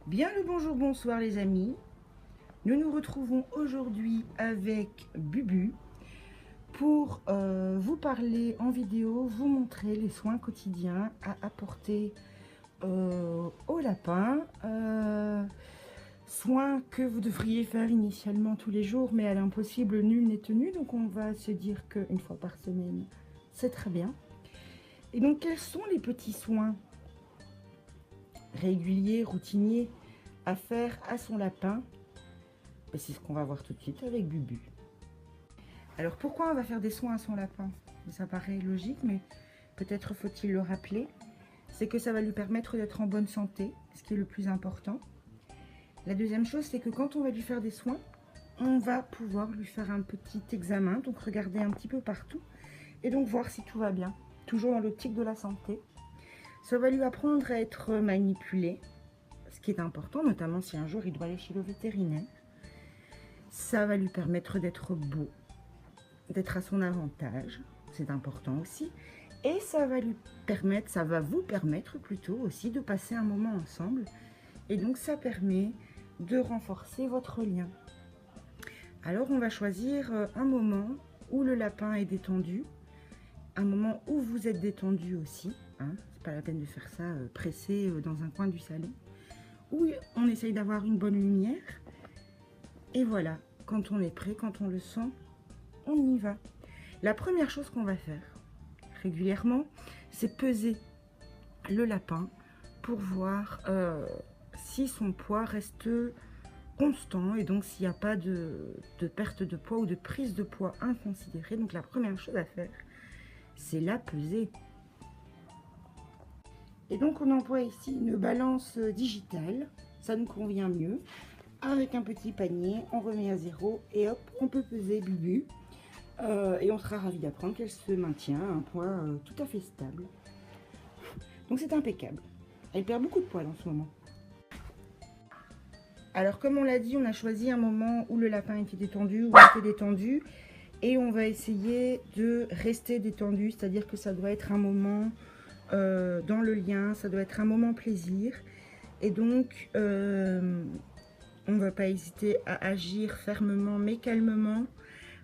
Bien le bonjour, bonsoir les amis. Nous nous retrouvons aujourd'hui avec Bubu pour vous parler en vidéo, vous montrer les soins quotidiens à apporter au lapin. Soins que vous devriez faire initialement tous les jours, mais à l'impossible, nul n'est tenu. Donc on va se dire qu'une fois par semaine, c'est très bien. Et donc quels sont les petits soins réguliers, routiniers à faire à son lapin? C'est ce qu'on va voir tout de suite avec Bubu. Alors pourquoi on va faire des soins à son lapin? Ça paraît logique, mais peut-être faut-il le rappeler. C'est que ça va lui permettre d'être en bonne santé, ce qui est le plus important. La deuxième chose, c'est que quand on va lui faire des soins, on va pouvoir lui faire un petit examen, donc regarder un petit peu partout, et donc voir si tout va bien, toujours dans l'optique de la santé. Ça va lui apprendre à être manipulé, ce qui est important, notamment si un jour il doit aller chez le vétérinaire. Ça va lui permettre d'être beau, d'être à son avantage, c'est important aussi. Et ça va lui permettre, ça va vous permettre plutôt aussi de passer un moment ensemble. Et donc ça permet de renforcer votre lien. Alors on va choisir un moment où le lapin est détendu, un moment où vous êtes détendu aussi. C'est pas la peine de faire ça pressé dans un coin du salon. Où on essaye d'avoir une bonne lumière. Et voilà, quand on est prêt, quand on le sent, on y va. La première chose qu'on va faire régulièrement, c'est peser le lapin pour voir si son poids reste constant et donc s'il n'y a pas de perte de poids ou de prise de poids inconsidérée. Donc la première chose à faire, c'est la peser. Et donc on emploie ici une balance digitale, ça nous convient mieux. Avec un petit panier, on remet à zéro et hop, on peut peser Bubu. Et on sera ravis d'apprendre qu'elle se maintient à un poids tout à fait stable. Donc c'est impeccable. Elle perd beaucoup de poids en ce moment. Alors comme on l'a dit, on a choisi un moment où le lapin était détendu, où il était détendu. Et on va essayer de rester détendu, c'est-à-dire que ça doit être un moment dans le lien, ça doit être un moment plaisir. Et donc on ne va pas hésiter à agir fermement mais calmement,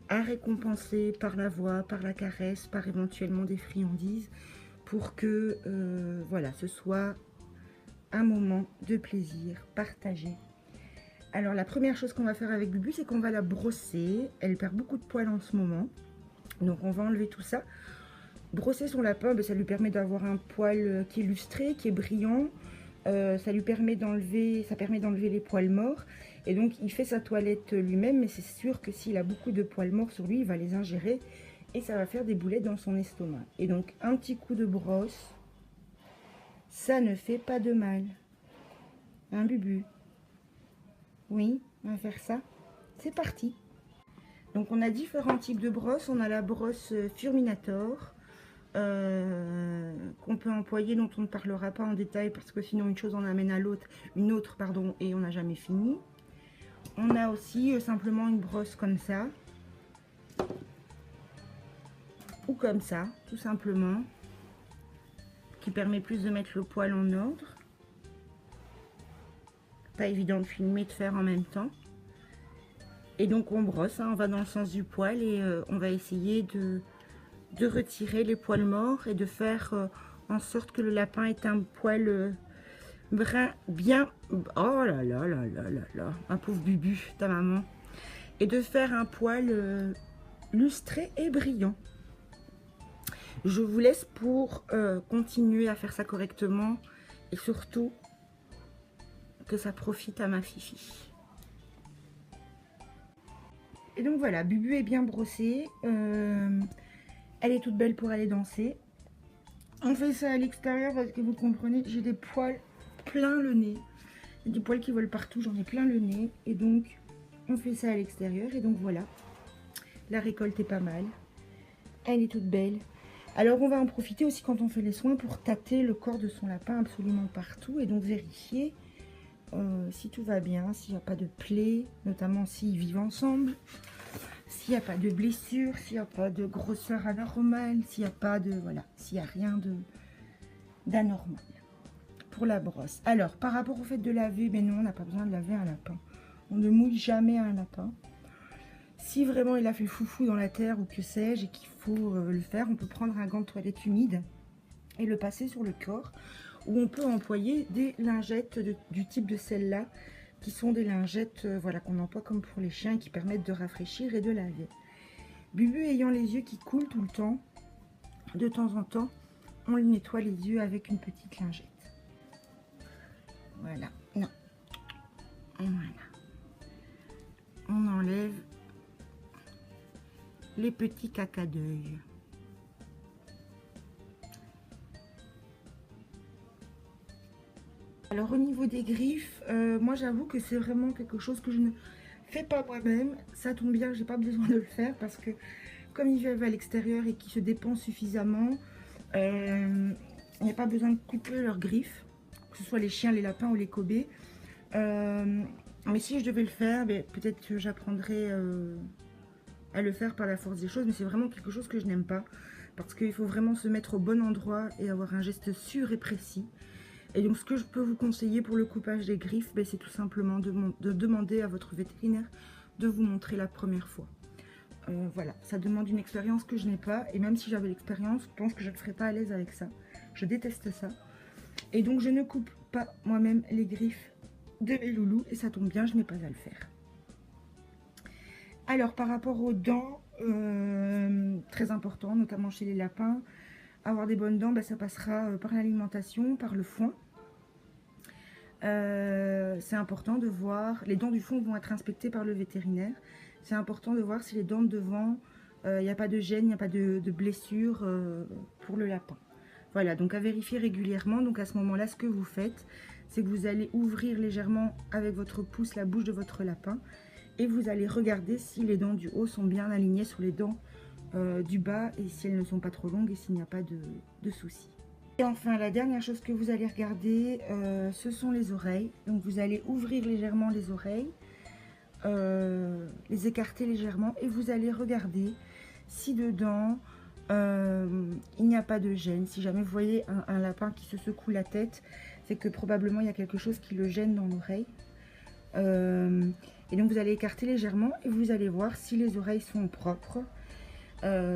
à récompenser par la voix, par la caresse, par éventuellement des friandises, pour que voilà, ce soit un moment de plaisir partagé. Alors la première chose qu'on va faire avec Bubu, c'est qu'on va la brosser. Elle perd beaucoup de poils en ce moment, donc on va enlever tout ça. Brosser son lapin, ça lui permet d'avoir un poil qui est lustré, qui est brillant. Ça permet d'enlever les poils morts. Et donc il fait sa toilette lui-même, mais c'est sûr que s'il a beaucoup de poils morts sur lui, il va les ingérer et ça va faire des boulettes dans son estomac. Et donc un petit coup de brosse, ça ne fait pas de mal. Hein, Bubu? Oui, on va faire ça. C'est parti. Donc on a différents types de brosses. On a la brosse Furminator qu'on peut employer, dont on ne parlera pas en détail parce que sinon une chose en amène à l'autre, une autre pardon, et on n'a jamais fini. On a aussi simplement une brosse comme ça, ou comme ça, tout simplement, qui permet plus de mettre le poil en ordre. Pas évident de filmer, de faire en même temps. Et donc on brosse, on va dans le sens du poil et on va essayer de retirer les poils morts et de faire en sorte que le lapin ait un poil brun bien... Oh là là là là là là, un pauvre Bubu, ta maman. Et de faire un poil lustré et brillant. Je vous laisse pour continuer à faire ça correctement et surtout que ça profite à ma fifi. Et donc voilà, Bubu est bien brossée. Elle est toute belle pour aller danser. On fait ça à l'extérieur parce que vous comprenez, j'ai des poils plein le nez. Des poils qui volent partout, j'en ai plein le nez. Et donc, on fait ça à l'extérieur. Et donc voilà, la récolte est pas mal. Elle est toute belle. Alors on va en profiter aussi quand on fait les soins pour tâter le corps de son lapin absolument partout. Et donc vérifier si tout va bien, s'il n'y a pas de plaies, notamment s'ils vivent ensemble. S'il n'y a pas de blessure, s'il n'y a pas de grosseur anormale, s'il n'y a pas de... Voilà, s'il n'y a rien d'anormal. pour la brosse. Alors, par rapport au fait de laver, mais non, on n'a pas besoin de laver un lapin. On ne mouille jamais un lapin. Si vraiment il a fait le foufou dans la terre ou que sais-je et qu'il faut le faire, on peut prendre un gant de toilette humide et le passer sur le corps. Ou on peut employer des lingettes du type de celle-là, qui sont des lingettes voilà, qu'on emploie comme pour les chiens, qui permettent de rafraîchir et de laver. Bubu ayant les yeux qui coulent tout le temps, de temps en temps, on lui nettoie les yeux avec une petite lingette. Voilà. Non. Voilà. On enlève les petits caca d'œil. Alors au niveau des griffes, moi j'avoue que c'est vraiment quelque chose que je ne fais pas moi-même. Ça tombe bien, j'ai pas besoin de le faire parce que comme ils vivent à l'extérieur et qu'ils se dépensent suffisamment, il n'y a pas besoin de couper leurs griffes, que ce soit les chiens, les lapins ou les kobés. Mais si je devais le faire, peut-être que j'apprendrais à le faire par la force des choses, mais c'est vraiment quelque chose que je n'aime pas parce qu'il faut vraiment se mettre au bon endroit et avoir un geste sûr et précis. Et donc ce que je peux vous conseiller pour le coupage des griffes, c'est tout simplement de demander à votre vétérinaire de vous montrer la première fois. Voilà, ça demande une expérience que je n'ai pas, et même si j'avais l'expérience, je pense que je ne serais pas à l'aise avec ça. Je déteste ça. Et donc je ne coupe pas moi-même les griffes de mes loulous, et ça tombe bien, je n'ai pas à le faire. Alors par rapport aux dents, très important, notamment chez les lapins, avoir des bonnes dents, ça passera par l'alimentation, par le foin. C'est important de voir, les dents du fond vont être inspectées par le vétérinaire. C'est important de voir si les dents de devant, il n'y a pas de gêne, il n'y a pas de blessure pour le lapin. Voilà, donc à vérifier régulièrement. Donc à ce moment-là, ce que vous faites, c'est que vous allez ouvrir légèrement avec votre pouce la bouche de votre lapin et vous allez regarder si les dents du haut sont bien alignées sur les dents du bas et si elles ne sont pas trop longues et s'il n'y a pas de soucis. Et enfin, la dernière chose que vous allez regarder, ce sont les oreilles. Donc vous allez ouvrir légèrement les oreilles, les écarter légèrement et vous allez regarder si dedans il n'y a pas de gêne. Si jamais vous voyez un lapin qui se secoue la tête, c'est que probablement il y a quelque chose qui le gêne dans l'oreille. Et donc vous allez écarter légèrement et vous allez voir si les oreilles sont propres,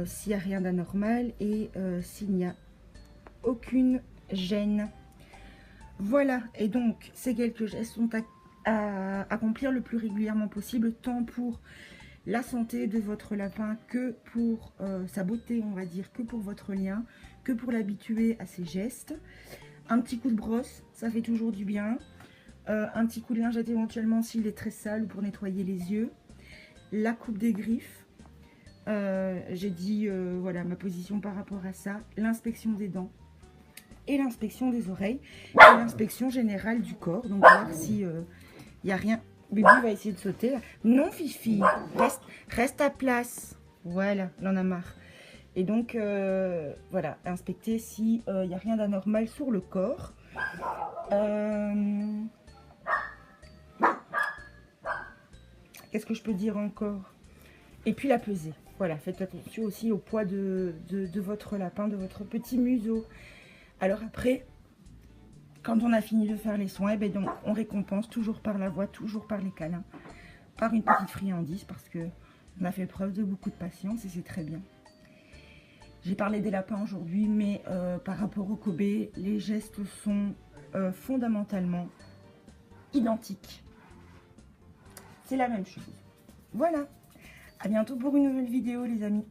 s'il n'y a rien d'anormal et s'il n'y a aucune gêne. Voilà, et donc ces quelques gestes sont à accomplir le plus régulièrement possible, tant pour la santé de votre lapin que pour sa beauté, on va dire, que pour votre lien, que pour l'habituer à ces gestes. Un petit coup de brosse, ça fait toujours du bien. Un petit coup de lingette éventuellement s'il est très sale pour nettoyer les yeux. La coupe des griffes. J'ai dit voilà ma position par rapport à ça. L'inspection des dents et l'inspection des oreilles et l'inspection générale du corps. Donc voir si il n'y a rien. Bubu va essayer de sauter. Non Fifi, reste à place. Voilà, il en a marre. Et donc voilà, inspecter si il n'y a rien d'anormal sur le corps. Qu'est-ce que je peux dire encore? Et puis la peser. Voilà, faites attention aussi au poids de votre lapin, de votre petit museau. Alors après, quand on a fini de faire les soins, donc on récompense toujours par la voix, toujours par les câlins, par une petite friandise, parce que on a fait preuve de beaucoup de patience et c'est très bien. J'ai parlé des lapins aujourd'hui, mais par rapport au Kobe, les gestes sont fondamentalement identiques. C'est la même chose. Voilà. À bientôt pour une nouvelle vidéo, les amis.